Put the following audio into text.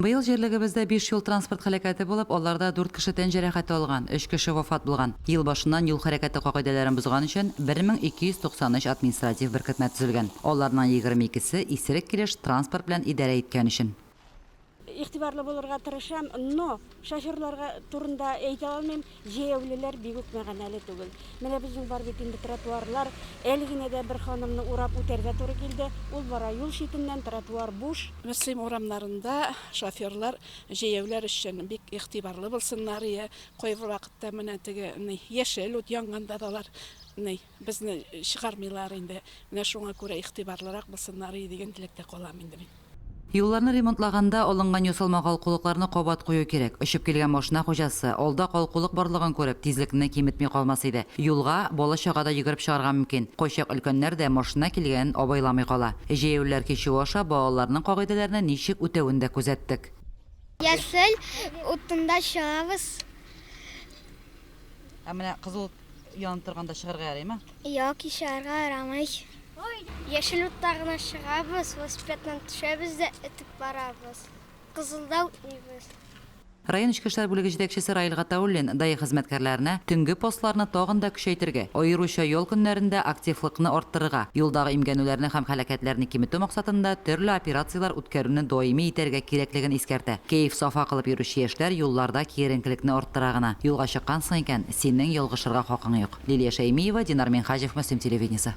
Быйыл жерлегебездә 5 юл транспорт хәрәкәте булып, аларда 4 кеше тән җәрәхәте алган, 3 кеше вафат булган. Ел башыннан юл хәрәкәте кагыйдәләрен бузган өчен 1293 административ беркетмә төзелгән. Аларның 22се исерек килеш транспорт белән идарә иткән өчен. Игътибарлы булырга тырышам, но шоферларга турында әйтә алмыйм, җәяүлеләр бик үк мәгънәле түгел. Менә безнең бар бит инде тротуарлар, әле генә дә бер ханымны урап үтәргә туры килде. Ул бара юл читеннән, тротуар буш. Мөслим урамнарында шоферлар җәяүләр өчен бик игътибарлы булсыннар, кайбер вакытта менә теге яшел ут янганда далар безне чыгармыйлар инде. Менә шуңа күрә игътибарлырак булсыннар дигән теләктә калам инде мин. Юлларны ремонтлаганда алынган ясалма калкулыкларны кабат кую кирәк. Очып килгән машина хуҗасы алда калкулык барлыгын күреп, тизлекне киметми калмас иде. Юлга бала чагада йөгереп чыгарга мөмкин. Кайчак өлкәннәр дә машина килгән абайламый кала. Җәяүләр кичү аша балаларның кагыйдәләрне ничек үтәвен дә күзәттек. Яшел утында чыгабыз. Менә кызыл янып торганда чыгарга ярыймы? Яки чыгарга ярамый. Яшел утта гына чыгабыз, велосипедтан төшәбез дә этеп барабыз. Кызылда үтмибез. Район эчке эшләр бүлеге җитәкчесе Раил Гатауллин ДАИ хезмәткәрләренә төнге постларны тагын да көчәйтергә, аеруча ял көннәрендә активлыкны арттырырга, юлдагы имгәнүләрне һәм һәлакәтләрне киметү максатында төрле операциялар үткәрүне даими итәргә кирәклеген искәртә. Кәеф сафа кылып йөрүче яшьләр юлларда киеренкелекне арттыра гына. Юлга чыккансың икән, синең ялгышырга хакың юк. Лилия Шәймиева, Динар Минхаҗев, Мөслим телевидениесе.